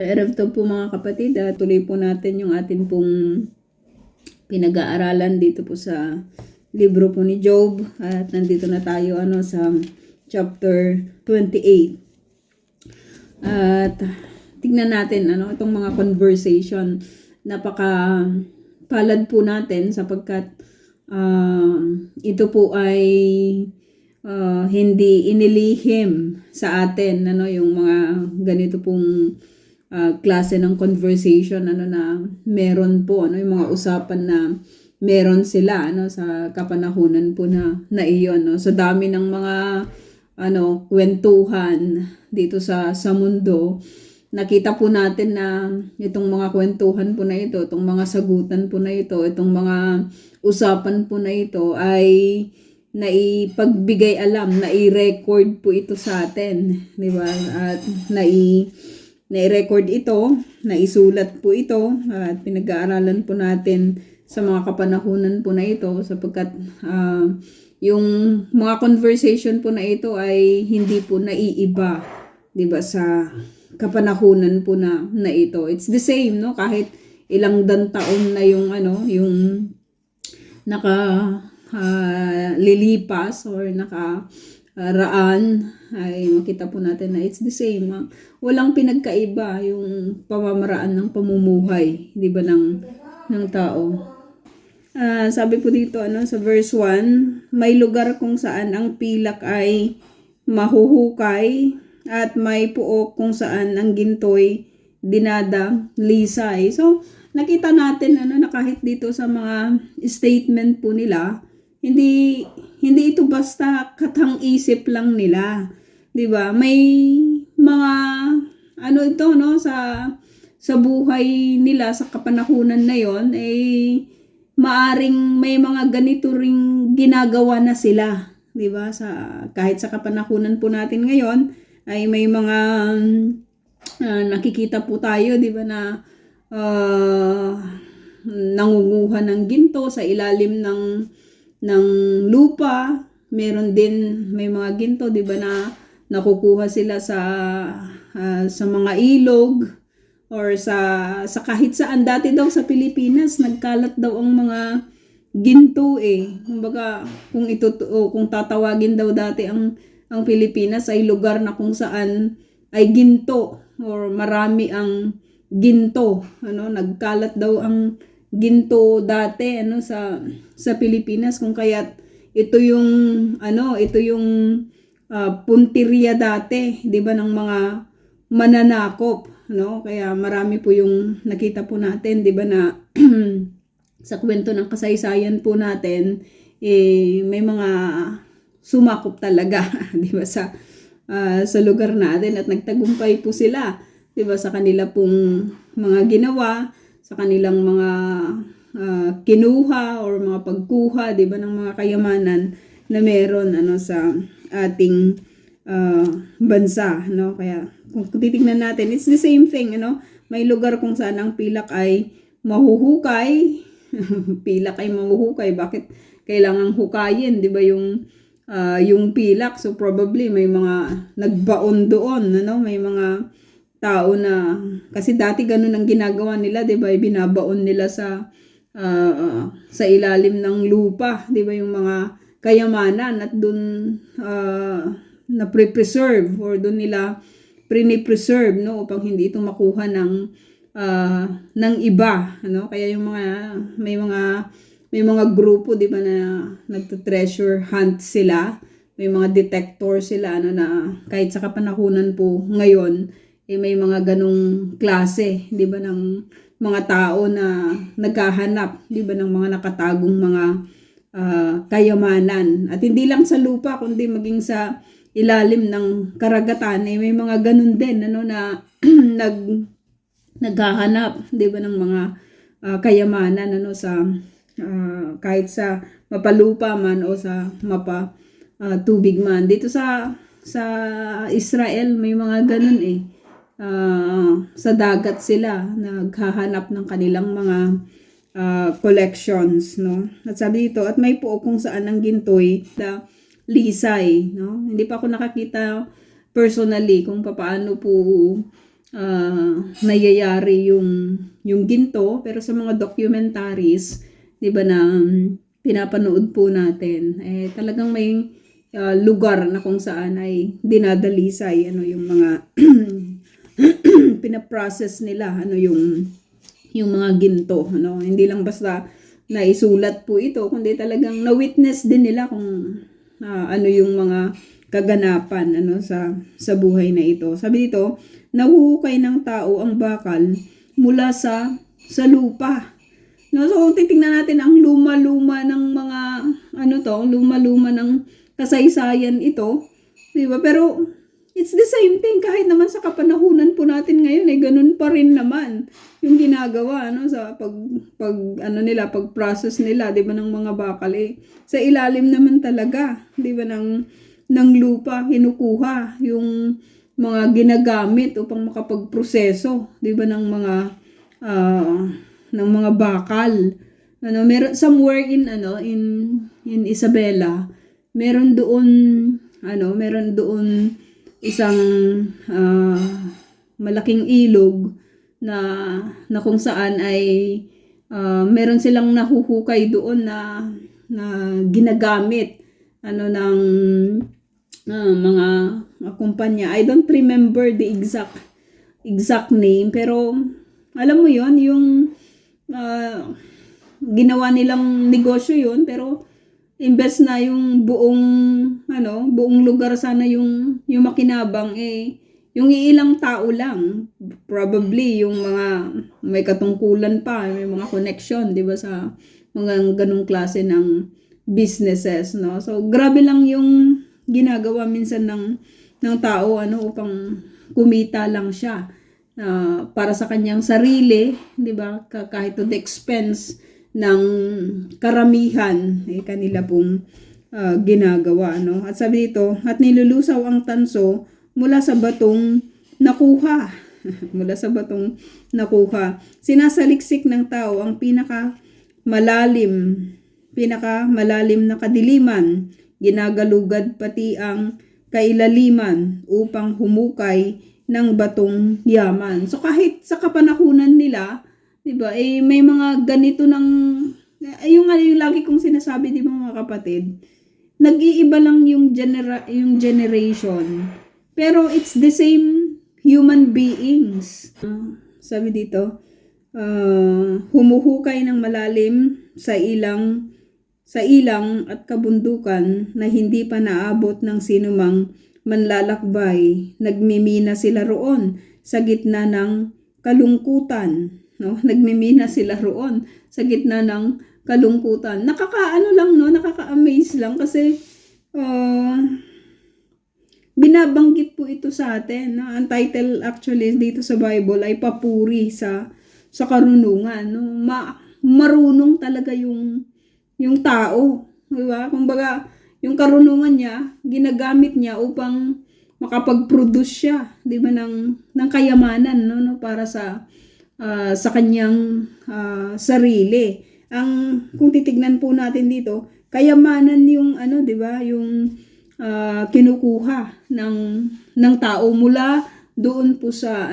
Erevto po mga kapatid, tuloy po natin yung atin pong pinag-aaralan dito po sa libro po ni Job at nandito na tayo sa chapter 28. At tingnan natin itong mga conversation. Napaka palad po natin sapagkat ito po ay hindi inilihim sa atin yung mga ganito pong klase ng conversation na meron po yung mga usapan na meron sila sa kapanahunan po na iyon sa dami ng mga kwentuhan dito sa mundo. Nakita po natin na itong mga kwentuhan po na ito, itong mga sagutan po na ito, itong mga usapan po na ito ay naipagbigay alam, nai-record po ito sa atin, di ba? At nai-record ito, naisulat po ito at pinag-aaralan po natin sa mga kapanahunan po na ito sapagkat yung mga conversation po na ito ay hindi po naiiba, 'di ba, sa kapanahunan po na ito. It's the same, no? Kahit ilang taon na yung yung naka lilipas or nakaraan ay makita po natin na it's the same. Walang pinagkaiba yung pamamaraan ng pamumuhay, di ba, ng tao. Sabi po dito sa verse 1, may lugar kung saan ang pilak ay mahuhukay at may puok kung saan ang gintoy dinadalisay. So nakita natin na kahit dito sa mga statement po nila, hindi ito basta katang-isip lang nila, 'di ba? May mga ito sa buhay nila sa kapanahunan na 'yon maaring may mga ganito ring ginagawa na sila, 'di ba? Kahit sa kapanahunan po natin ngayon ay may mga nakikita po tayo, 'di ba, na nangunguha ng ginto sa ilalim ng lupa. Meron din may mga ginto, 'di ba, na nakukuha sila sa mga ilog or sa kahit saan. Dati daw sa Pilipinas nagkalat daw ang mga ginto Kumbaga kung tatawagin daw dati ang Pilipinas ay lugar na kung saan ay ginto or marami ang ginto. Nagkalat daw ang ginto dati sa Pilipinas, kung kaya't ito yung punteriya dati, 'di ba, ng mga mananakop, kaya marami po yung nakita po natin, 'di ba, na sa kwento ng kasaysayan po natin may mga sumakop talaga, 'di ba, sa lugar natin at nagtagumpay po sila, 'di ba, sa kanila pong mga ginawa, sa kanilang mga kinuha or mga pagkuha, 'di ba, ng mga kayamanan na meron sa ating bansa, Kaya kung titingnan natin, it's the same thing, May lugar kung saan ang pilak ay mahuhukay. Pilak ay mahuhukay, bakit kailangang hukayin, 'di ba, yung pilak? So probably may mga nagbaon doon, may mga tao na, kasi dati ganun ang ginagawa nila, 'di ba, binabaon nila sa ilalim ng lupa, 'di ba, yung mga kayamanan, at doon na pre-preserve or doon nila pre-preserve, upang hindi ito makuha ng iba, Kaya yung may mga grupo, 'di ba, na nagte-treasure hunt sila. May mga detector sila na kahit sa kapanahunan po ngayon may mga ganong klase, 'di ba, ng mga tao na naghahanap, 'di ba, ng mga nakatagong mga kayamanan. At hindi lang sa lupa kundi maging sa ilalim ng karagatan may mga ganun din na naghahanap, 'di ba, ng mga kayamanan sa kahit sa mapalupa man o sa tubig man. Dito sa Israel may mga ganun sa dagat sila naghahanap ng kanilang mga collections, At sabi dito, at may puok kung saan ang gintoy na lisay, Hindi pa ako nakakita personally kung paano po nayayari yung ginto, pero sa mga documentaries, 'di ba, na pinapanood po natin, talagang may lugar na kung saan ay dinadalisay yung mga pinaprocess nila, yung mga ginto, hindi lang basta naisulat po ito, kundi talagang na-witness din nila kung ano yung mga kaganapan sa buhay na ito. Sabi dito, nahuhukay ng tao ang bakal mula sa lupa. So kung titingnan natin ang luma-luma ng mga luma-luma ng kasaysayan ito, 'di ba? Pero it's the same thing kahit naman sa kapanahunan po natin ngayon, ganun pa rin naman yung ginagawa sa pag-process nila, 'di ba, ng mga bakal, sa ilalim naman talaga, 'di ba, ng lupa kinukuha yung mga ginagamit upang makapagproseso, 'di ba, ng mga bakal. Meron somewhere in Isabela, meron doon isang malaking ilog na kung saan ay meron silang nahuhukay doon na ginagamit ng mga kumpanya. I don't remember the exact name, pero alam mo yon, yung ginawa nilang negosyo yun, pero imbes na yung buong lugar sana yung makinabang, yung iilang tao lang, probably yung mga may katungkulan pa, may mga connection, 'di ba, sa mga ganung klase ng businesses, So grabe lang yung ginagawa minsan ng tao upang kumita lang siya para sa kanyang sarili, 'di ba? Kahit to the expense ng karamihan kanila pong ginagawa, At sabi dito, at nilulusaw ang tanso mula sa batong nakuha. Mula sa batong nakuha. Sinasaliksik ng tao ang pinakamalalim na kadiliman. Ginagalugad pati ang kailaliman upang humukay ng batong yaman. So kahit sa kapanahunan nila, 'di ba, may mga ganito yung lagi kong sinasabi, 'di ba, mga kapatid, nag-iiba lang yung generation, pero it's the same human beings. Sabi dito, humuhukay ng malalim sa ilang at kabundukan na hindi pa naabot ng sinumang manlalakbay. Nagmimina sila roon sa gitna ng kalungkutan, Nagmimina sila roon sa gitna ng kalungkutan. Nakaka-amaze lang kasi binabanggit po ito sa atin. Ang title actually dito sa Bible ay papuri sa karunungan. Marunong talaga yung tao. Diba? Kumbaga, yung karunungan niya, ginagamit niya upang makapag-produce siya, diba, ng kayamanan, para sa kanyang sarili. Kung titignan po natin dito, kayamanan yung diba, yung kinukuha ng tao mula doon po sa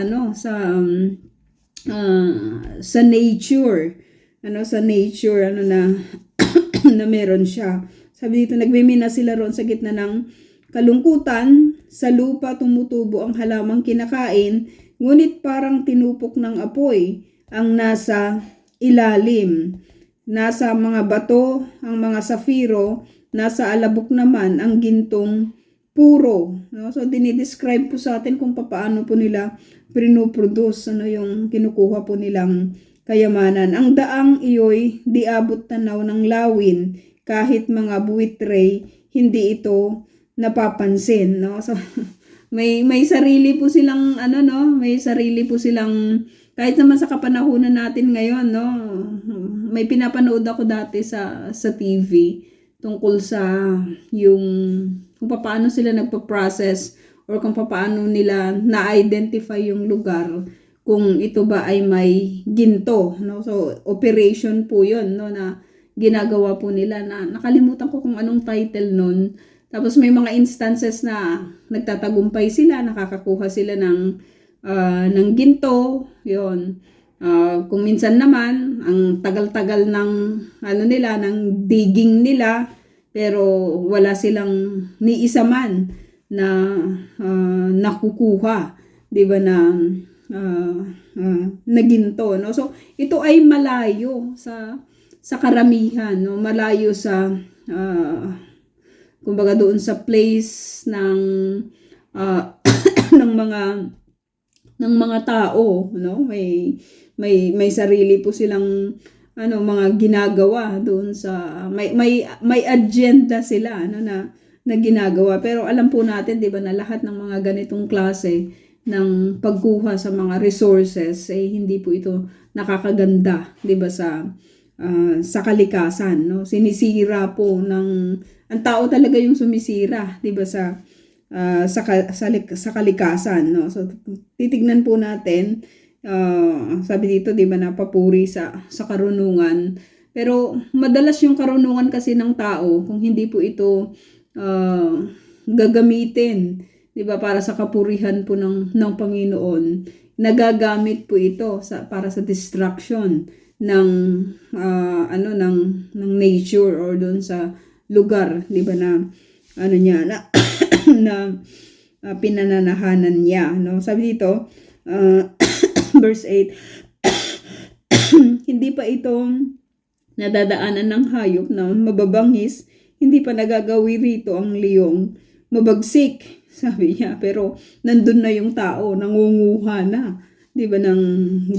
sa nature, na meron siya. Sabi dito, nagmimina sila roon sa gitna ng kalungkutan, sa lupa tumutubo ang halamang kinakain, ngunit parang tinupok ng apoy ang nasa ilalim. Nasa mga bato ang mga safiro, nasa alabok naman ang gintong puro. So dinidescribe po sa atin kung paano po nila pinoproduce, yung kinukuha po nilang kayamanan. Ang daang iyo'y di abot tanaw ng lawin, kahit mga buitre hindi ito napapansin, So may sarili po silang may sarili po silang, kahit naman sa kapanahunan natin ngayon, may pinapanood ako dati sa TV tungkol sa kung paano sila nagpa-process or kung paano nila na-identify yung lugar kung ito ba ay may ginto, So operation po 'yon, na ginagawa po nila, na nakalimutan ko kung anong title nun. Tapos may mga instances na nagtatagumpay sila, nakakakuha sila ng ng ginto, yon. Kung minsan naman ang tagal-tagal ng ano nila, ng digging nila, pero wala silang ni isa man na nakukuha, 'di ba, na ginto, no? So ito ay malayo sa karamihan, no? Malayo sa kumbaga doon sa place ng ng mga tao, no? May sarili po silang mga ginagawa doon sa may agenda sila na ginagawa, pero alam po natin, 'di ba, na lahat ng mga ganitong klase ng pagkuha sa mga resources hindi po ito nakakaganda, 'di ba, sa kalikasan, no? Sinisira po ang tao talaga yung sumisira, 'di ba, sa kalikasan, no? So titignan po natin, sabi dito, 'di ba, napapuri sa karunungan, pero madalas yung karunungan kasi ng tao, kung hindi po ito gagamitin, 'di ba, para sa kapurihan po ng Panginoon, nagagamit po ito para sa destruction ng ng nature or doon sa lugar, 'di ba, niya na pinananahanan niya, no? Sabi dito, verse 8, hindi pa ito nadadaanan ng hayop na mababangis, hindi pa nagagawi rito ang liyong mabagsik, sabi niya, pero nandun na yung tao, nangunguha na, 'di ba, ng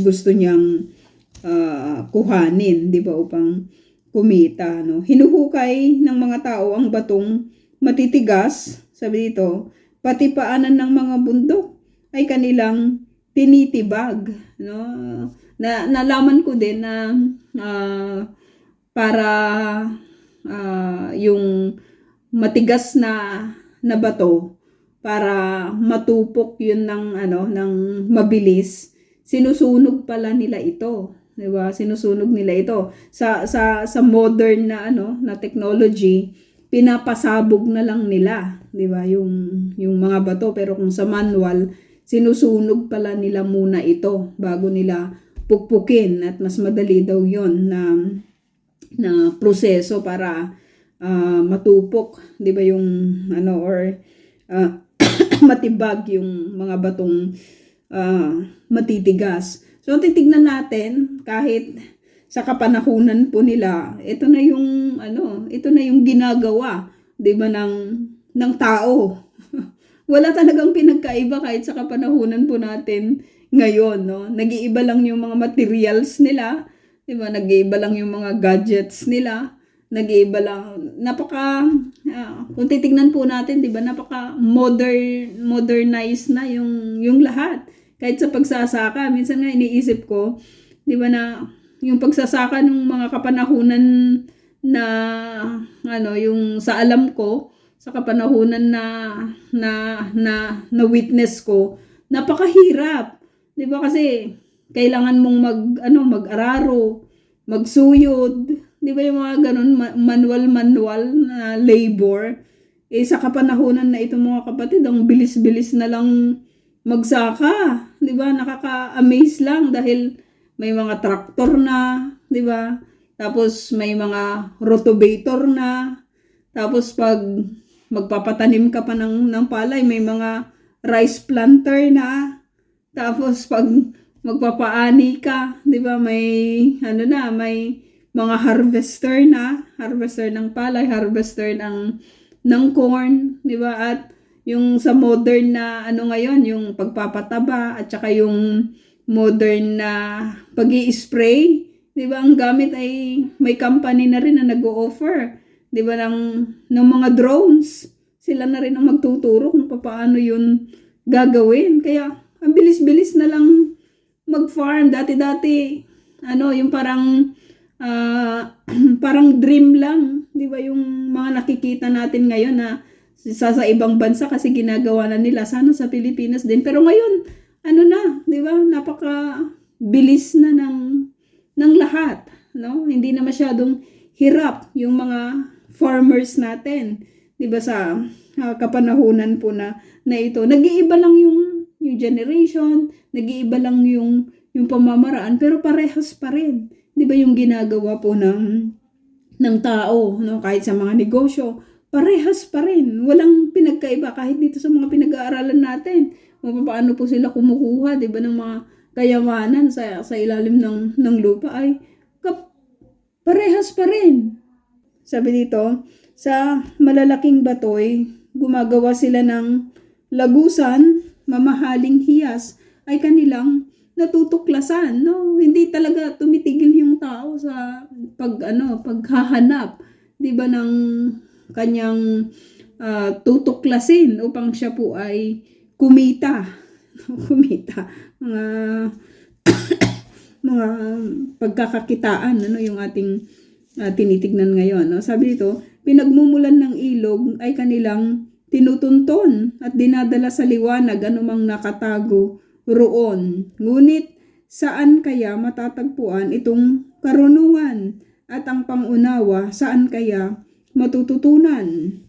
gusto niyang kuhanin, 'di ba, upang kumita, no? Hinuhukay ng mga tao ang batong matitigas, sabi dito, pati paanan ng mga bundok ay kanilang tinitibag, no? Nalaman ko din na para yung matigas na bato, para matupok yun ng mabilis, sinusunog pala nila ito, 'di ba? Sinusunog nila ito sa modern na technology, pinapasabog na lang nila, 'di ba, yung mga bato, pero kung sa manual, sinusunog pala nila muna ito bago nila pukpukin, at mas madali daw 'yon na proseso para matupok, 'di ba, yung or matibag yung mga batong matitigas. So titignan natin, kahit sa kapanahunan po nila, ito na yung ginagawa, 'di ba, ng tao. Wala talagang pinagkaiba kahit sa kapanahunan po natin ngayon, no? Nag-iiba lang yung mga materials nila, 'di ba? Nag-iiba lang yung mga gadgets nila, nag-iiba lang, kung titignan po natin, 'di ba, napaka modernized na yung lahat. Kahit sa pagsasaka, minsan nga iniisip ko, 'di ba, na yung pagsasaka ng mga kapanahunan na yung sa alam ko, sa kapanahunan na witness ko, napakahirap, 'di ba, kasi kailangan mong mag-araro, magsuyod, 'di ba, yung mga ganun, manual na labor. Sa kapanahunan na ito, mga kapatid, ang bilis-bilis na lang magsaka, 'di ba? Nakaka-amaze lang dahil may mga traktor na, 'di ba? Tapos may mga rotavator na. Tapos pag magpapatanim ka pa ng palay, may mga rice planter na. Tapos pag magpapaani ka, 'di ba, may may mga harvester ng palay, harvester ng corn, 'di ba? At yung sa modern na ngayon, yung pagpapataba at saka yung modern na pag-i-spray, 'di ba? Ang gamit ay may company na rin na nag-o-offer, 'di ba, ng mga drones. Sila na rin ang magtuturo kung paano yun gagawin. Kaya ang bilis-bilis na lang mag-farm. Dati yung parang parang dream lang, 'di ba, yung mga nakikita natin ngayon na sa ibang bansa kasi ginagawa na nila, sana sa Pilipinas din. Pero ngayon, 'di ba, napaka bilis na ng lahat, no? Hindi na masyadong hirap yung mga farmers natin, 'di ba, sa kapanahunan po na ito. Nag-iiba lang yung new generation, nag-iiba lang yung pamamaraan, pero parehas pa rin. 'Di ba yung ginagawa po ng tao, no? Kahit sa mga negosyo, parehas pa rin. Walang pinagkaiba kahit dito sa mga pinag-aaralan natin. O paano po sila kumukuha, 'di ba, ng mga kayamanan sa ilalim ng lupa ay parehas pa rin. Sabi dito, sa malalaking batoy, gumagawa sila ng lagusan, mamahaling hiyas ay kanilang natutuklasan, no? Hindi talaga tumitigil yung tao sa paghahanap, 'di ba, ng kanyang tutuklasin upang siya po ay kumita. Kumita. Mga pagkakakitaan, yung ating tinitignan ngayon, no? Sabi dito, pinagmumulan ng ilog ay kanilang tinutunton at dinadala sa liwanag anumang nakatago roon. Ngunit saan kaya matatagpuan itong karunungan at ang pangunawa, saan kaya matututunan?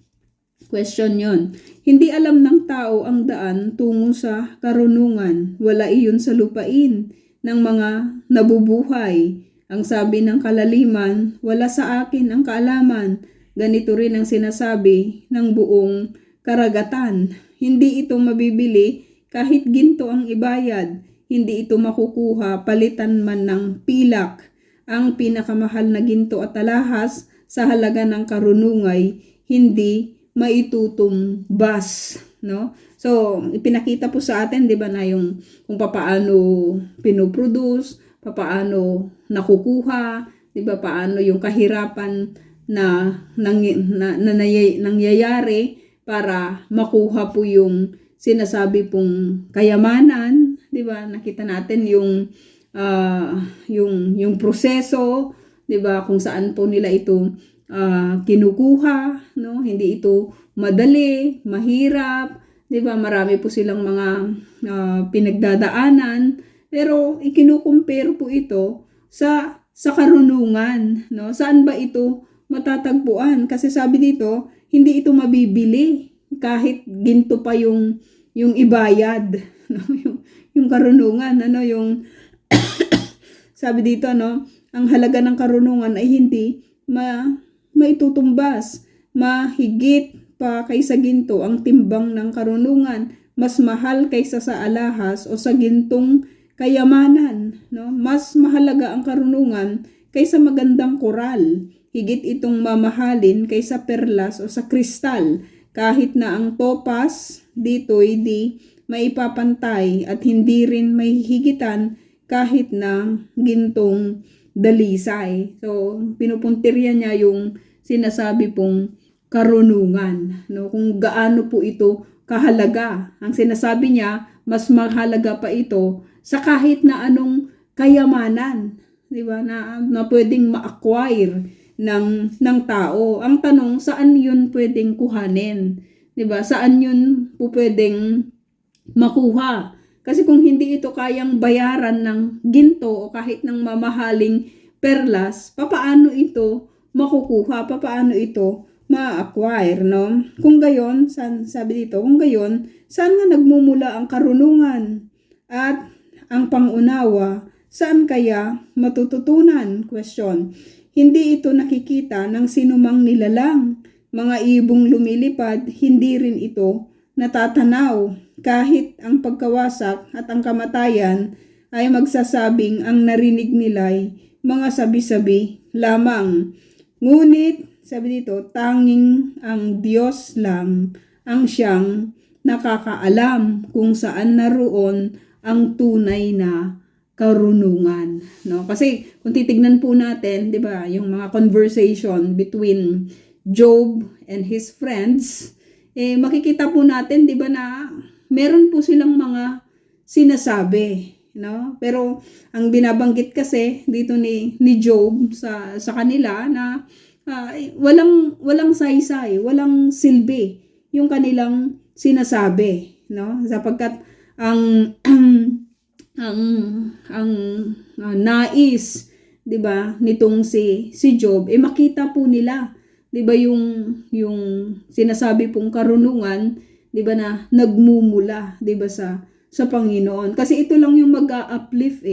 Question yon. Hindi alam ng tao ang daan tungo sa karunungan. Wala iyon sa lupain ng mga nabubuhay. Ang sabi ng kalaliman, wala sa akin ang kaalaman. Ganito rin ang sinasabi ng buong karagatan. Hindi ito mabibili kahit ginto ang ibayad. Hindi ito makukuha palitan man ng pilak. Ang pinakamahal na ginto at alahas sa halaga ng karunungay, hindi maitutumbas, no? So, ipinakita po sa atin, 'di ba, na yung kung paano pinoproduce, paano nakukuha, 'di ba, paano yung kahirapan na nangyayari para makuha po yung sinasabi pong kayamanan, 'di ba? Nakita natin yung proseso, 'di ba, kung saan po nila ito kinukuha, no? Hindi ito madali, mahirap, 'di ba? Marami po silang mga pinagdadaanan, pero ikinukumpare po ito sa karunungan, no? Saan ba ito matatagpuan? Kasi sabi dito, hindi ito mabibili kahit ginto pa yung ibayad, no? Yung karunungan, yung sabi dito, no, ang halaga ng karunungan ay hindi maitutumbas, mahigit pa kaysa ginto ang timbang ng karunungan, mas mahal kaysa sa alahas o sa gintong kayamanan, no? Mas mahalaga ang karunungan kaysa magandang koral, higit itong mamahalin kaysa perlas o sa kristal, kahit na ang topas dito'y di maipapantay at hindi rin mahihigitan kahit na gintong dalisay. So, pinupuntirya niya yung sinasabi pong karunungan, no? Kung gaano po ito kahalaga. Ang sinasabi niya, mas mahalaga pa ito sa kahit na anong kayamanan, 'di ba? Na pwedeng ma-acquire ng tao. Ang tanong, saan 'yun pwedeng kuhanin? 'Di ba? Saan 'yun po pwedeng makuha? Kasi kung hindi ito kayang bayaran ng ginto o kahit ng mamahaling perlas, papaano ito makukuha? Papaano ito ma-acquire, no? Kung gayon, sabi dito, kung gayon, saan nga nagmumula ang karunungan at ang pangunawa? Saan kaya matututunan? Question. Hindi ito nakikita ng sinumang nilalang. Mga ibong lumilipad, hindi rin ito natatanaw. Kahit ang pagkawasak at ang kamatayan ay magsasabing ang narinig nila'y mga sabi-sabi lamang. Ngunit, sabi dito, tanging ang Diyos lang ang siyang nakakaalam kung saan naroon ang tunay na karunungan, no? Kasi kung titignan po natin, 'di ba, yung mga conversation between Job and his friends, makikita po natin, 'di ba, na meron po silang mga sinasabi, no? Pero ang binabanggit kasi dito ni Job sa kanila na walang saysay, walang silbi yung kanilang sinasabi, no? Sapagkat ang nais, 'di ba, nitong si Job, makita po nila, 'di ba, yung sinasabi pong karunungan, 'di ba, na nagmumula, 'di ba, sa sa Panginoon. Kasi ito lang yung mag-a-uplift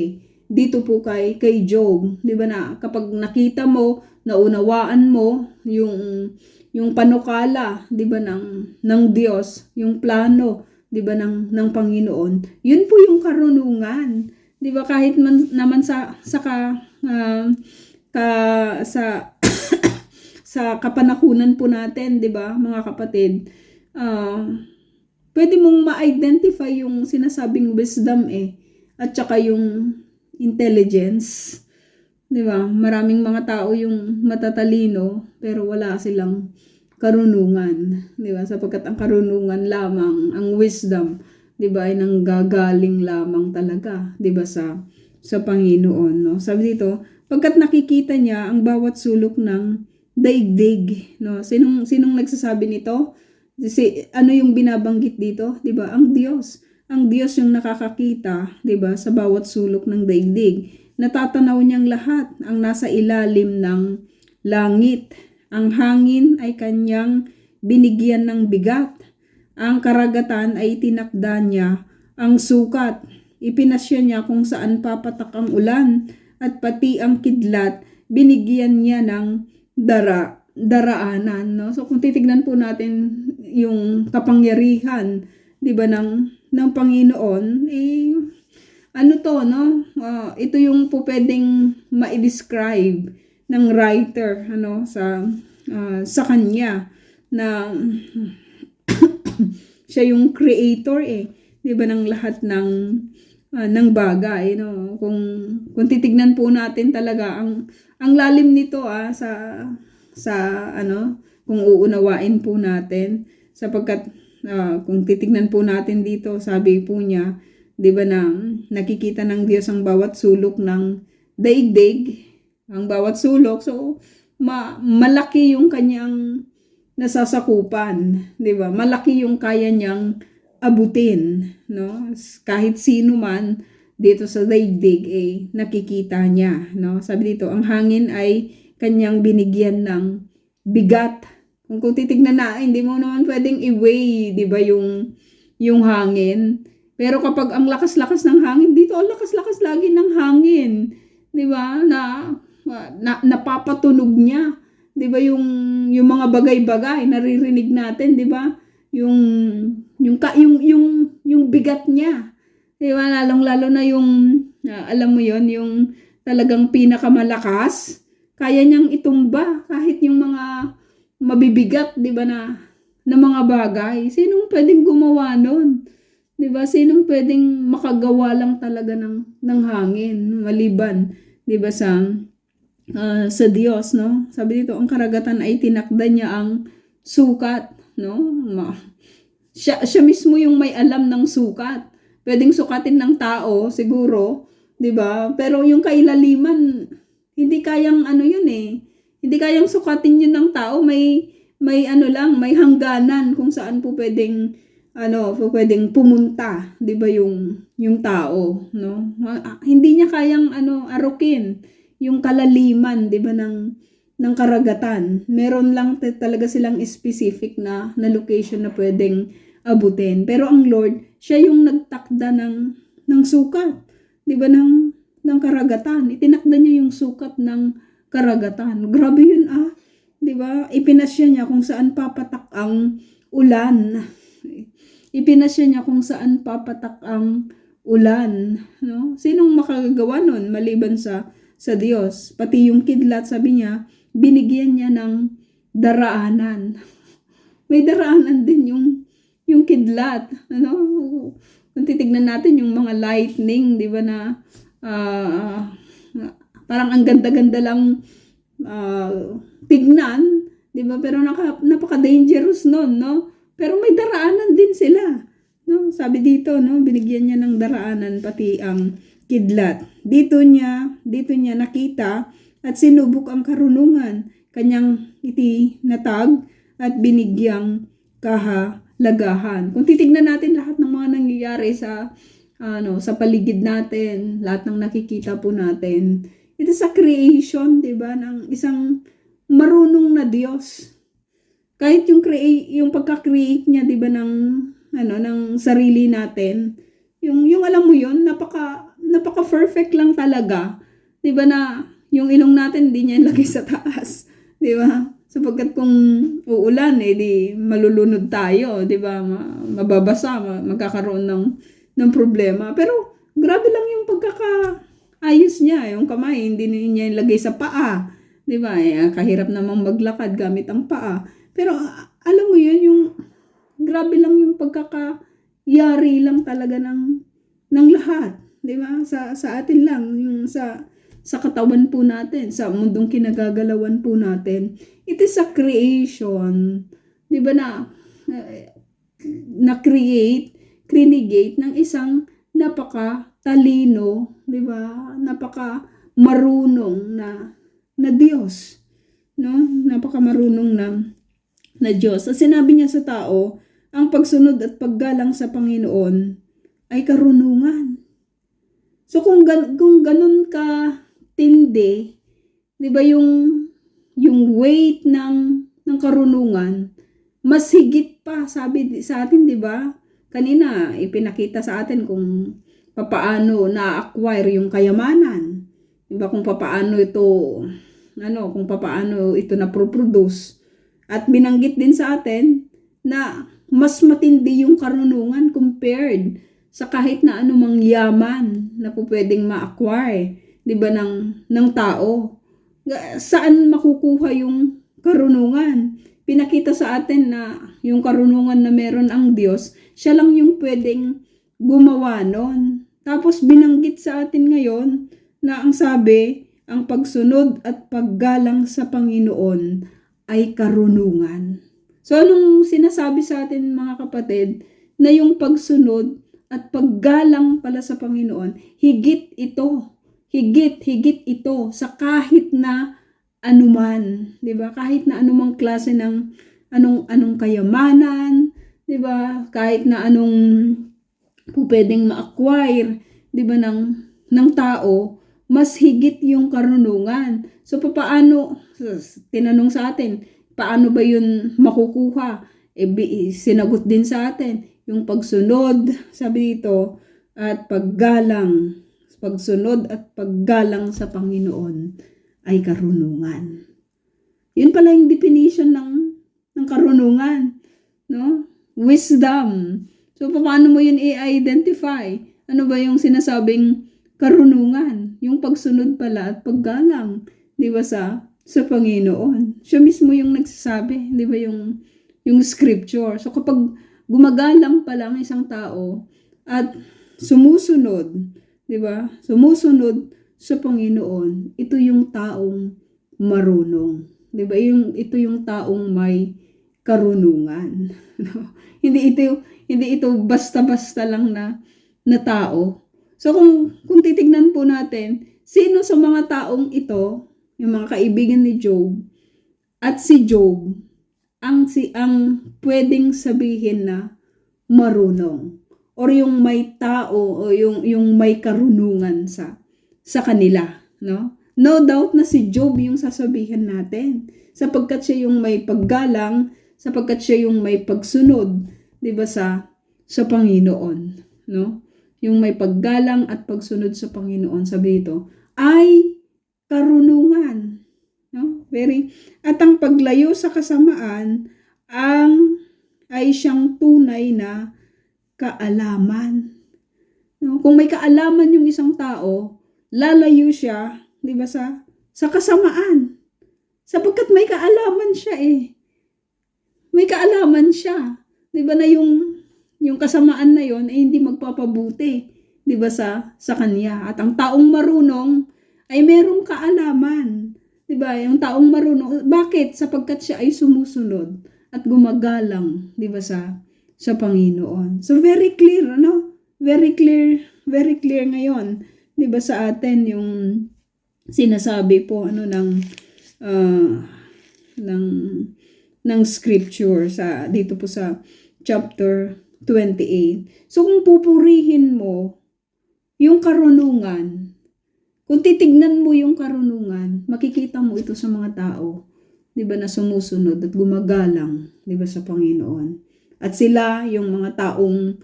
dito po kay Job, 'di ba, na kapag nakita mo, naunawaan mo yung panukala, 'di ba, ng Diyos, yung plano, 'di ba, ng Panginoon. Yun po yung karunungan, 'di ba, kahit man naman sa sa sa kapanahunan po natin, 'di ba, mga kapatid, pwede mong ma-identify yung sinasabing wisdom at saka yung intelligence. 'Di ba? Maraming mga tao yung matatalino pero wala silang karunungan, 'di ba? Sapagkat ang karunungan lamang, ang wisdom, 'di ba, ay nanggagaling lamang talaga, 'di ba, sa Panginoon, no? Sabi dito, pagkat nakikita niya ang bawat sulok ng daigdig, no? Sinong nagsasabi nito? Ano yung binabanggit dito, 'di ba? Ang Diyos. Ang Diyos yung nakakakita, 'di ba, sa bawat sulok ng daigdig. Natatanaw niyang lahat ang nasa ilalim ng langit. Ang hangin ay kanyang binigyan ng bigat. Ang karagatan ay tinakda niya ang sukat. Ipinasya niya kung saan papatak ang ulan, at pati ang kidlat binigyan niya ng daraanan, no? So kung titignan po natin yung kapangyarihan, 'di ba, ng Panginoon, ano to, no? Ito yung po pwedeng ma-describe ng writer, ano, sa kanya, na siya yung creator 'di ba, ng lahat ng bagay, no? Kung titignan po natin talaga ang lalim nito sa ano, kung uunawain po natin, sapagkat kung titignan po natin dito, sabi po niya, 'di ba, na nakikita ng Diyos ang bawat sulok ng daigdig, ang bawat sulok. So malaki yung kanyang nasasakupan, 'di ba? Malaki yung kaya niyang abutin, no? Kahit sino man dito sa daigdig nakikita niya, no? Sabi dito, ang hangin ay kanyang binigyan ng bigat. Kung titignan na, hindi mo naman pwedeng i-weigh, 'di ba, yung hangin. Pero kapag ang lakas-lakas ng hangin dito, ang lakas-lakas lagi ng hangin, 'di ba? Napapatunog niya, 'di ba, yung mga bagay-bagay naririnig natin, 'di ba? Yung bigat niya, 'di ba? Lalong-lalo na yung alam mo yon, yung talagang pinakamalakas, kaya niyang itumba kahit yung mga mabibigat, 'di ba, na mga bagay. Sinong pwedeng gumawa nun? 'Di ba? Sinong pwedeng makagawa lang talaga ng hangin maliban, 'di ba, sa Diyos, no? Sabi dito, ang karagatan ay tinakda niya ang sukat, no? Siya mismo yung may alam ng sukat. Pwedeng sukatin ng tao siguro, 'di ba? Pero yung kailaliman, hindi kayang ano yun Hindi kayang sukatin yun ng tao. May ano lang, may hangganan kung saan po pwedeng pwedeng pumunta, 'di ba, yung tao, no? Hindi niya kayang arukin yung kalaliman, 'di ba, ng karagatan. Meron lang talaga silang specific na location na pwedeng abutin. Pero ang Lord, siya yung nagtakda ng sukat, 'di ba, ng karagatan. Itinakda niya yung sukat ng karagatan. Grabe yun 'di ba? Ipinasya niya kung saan papatak ang ulan. Ipinasya niya kung saan papatak ang ulan, no? Sinong makagagawa nun maliban sa Diyos? Pati yung kidlat, sabi niya, binigyan niya ng daraanan. May daraanan din yung kidlat, ano? Kung titignan natin yung mga lightning, 'di ba, na parang ang ganda-ganda lang tignan, 'di ba? Pero napaka-dangerous nun, no? Pero may daraanan din sila, no? Sabi dito, no, binigyan niya ng daraanan pati ang kidlat. Dito niya nakita at sinubok ang karunungan, kanyang itinatag at binigyang kahalagahan. Kung titignan natin lahat ng mga nangyayari sa paligid natin, lahat ng nakikita po natin, ito sa creation, 'di ba, ng isang marunong na Diyos. Kahit yung pagka-create niya, 'di ba, ng sarili natin, Yung alam mo yun, napaka perfect lang talaga. 'Di ba na yung ilong natin hindi niya ilagay sa taas, 'di ba? Sapagkat kung uulan, di malulunod tayo, 'di ba? Mababasa, magkakaroon ng problema. Pero grabe lang yung pagkakaayos niya, yung kamay hindi niya ilagay sa paa, 'di ba? Kahirap namang maglakad gamit ang paa. Pero alam mo yun, yung grabe lang yung pagkakayari lang talaga ng lahat, 'di ba? Sa atin lang, yung sa katawan po natin, sa mundong kinagagalawan po natin. It is a creation, 'di ba, na crinigate ng isang napaka-talino, 'di ba? Napaka-marunong na Diyos, no? Napaka-marunong na Diyos. At sinabi niya sa tao, ang pagsunod at paggalang sa Panginoon ay karunungan. So kung ganun ka tindi, 'di ba, yung weight ng karunungan, mas higit pa, sabi sa atin, 'di ba? Kanina ipinakita sa atin kung papaano na-acquire yung kayamanan. 'Di ba, kung papaano ito na-produce. At binanggit din sa atin na mas matindi yung karunungan compared sa kahit na anumang yaman na po pwedeng ma-acquire, 'di ba, ng tao. Saan makukuha yung karunungan? Pinakita sa atin na yung karunungan na meron ang Diyos, siya lang yung pwedeng gumawa nun. Tapos binanggit sa atin ngayon na ang sabi, ang pagsunod at paggalang sa Panginoon ay karunungan. So anong sinasabi sa atin, mga kapatid, na yung pagsunod at paggalang pala sa Panginoon, higit ito sa kahit na anuman, 'di ba? Kahit na anumang klase ng anong kayamanan, 'di ba? Kahit na anong pwedeng ma-acquire, 'di ba, ng tao, mas higit yung karunungan. So paano, tinanong sa atin, paano ba yun makukuha? Sinagot din sa atin, yung pagsunod, sabi dito, at pagsunod at paggalang sa Panginoon ay karunungan. Yun pala yung definition ng karunungan, no? Wisdom. So paano mo yun i-identify? Ano ba yung sinasabing karunungan? Yung pagsunod pala at paggalang, 'di ba, sa Panginoon. Siya mismo yung nagsasabi, 'di ba, yung scripture. So kapag gumagalang pala ang isang tao at sumusunod, 'di ba? Sumusunod sa Panginoon, ito yung taong marunong. 'Di ba? Ito yung taong may karunungan. Hindi ito basta-basta lang na tao. So kung titignan po natin, sino sa mga taong ito, yung mga kaibigan ni Job at si Job, ang pwedeng sabihin na marunong, or yung may tao, o yung may karunungan sa kanila, no? No doubt na si Job yung sasabihin natin, sapagkat siya yung may paggalang, sapagkat siya yung may pagsunod, 'di ba, sa Panginoon, no? Yung may paggalang at pagsunod sa Panginoon, sabi ito, ay karunungan, no? At ang paglayo sa kasamaan ay siyang tunay na kaalaman. No? Kung may kaalaman yung isang tao, lalayo siya, 'di ba, sa kasamaan. Sapagkat may kaalaman siya eh. May kaalaman siya, 'di ba, na yung kasamaan na yon ay hindi magpapabuti, 'di ba, sa kanya. At ang taong marunong ay merong kaalaman, 'di ba? Yung taong marunong, bakit? Sapagkat siya ay sumusunod at gumagalang, 'di ba, sa Panginoon. So very clear, ano? Very clear ngayon, 'di ba, sa atin yung sinasabi po ng scripture dito po sa chapter 28. So kung pupurihin mo yung karunungan, kung titignan mo yung karunungan, makikita mo ito sa mga tao, 'di ba, na sumusunod at gumagalang, 'di ba, sa Panginoon. At sila yung mga taong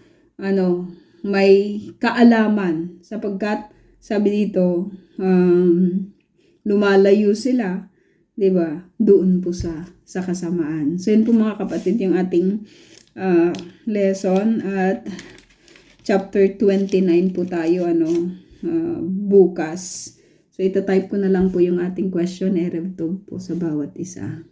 may kaalaman sapagkat sabi dito lumalayo sila, 'di ba? Doon po sa kasamaan. So yun po mga kapatid yung ating lesson at chapter 29 po tayo bukas. So ito type ko na lang po yung ating question, Erev Tov po sa bawat isa.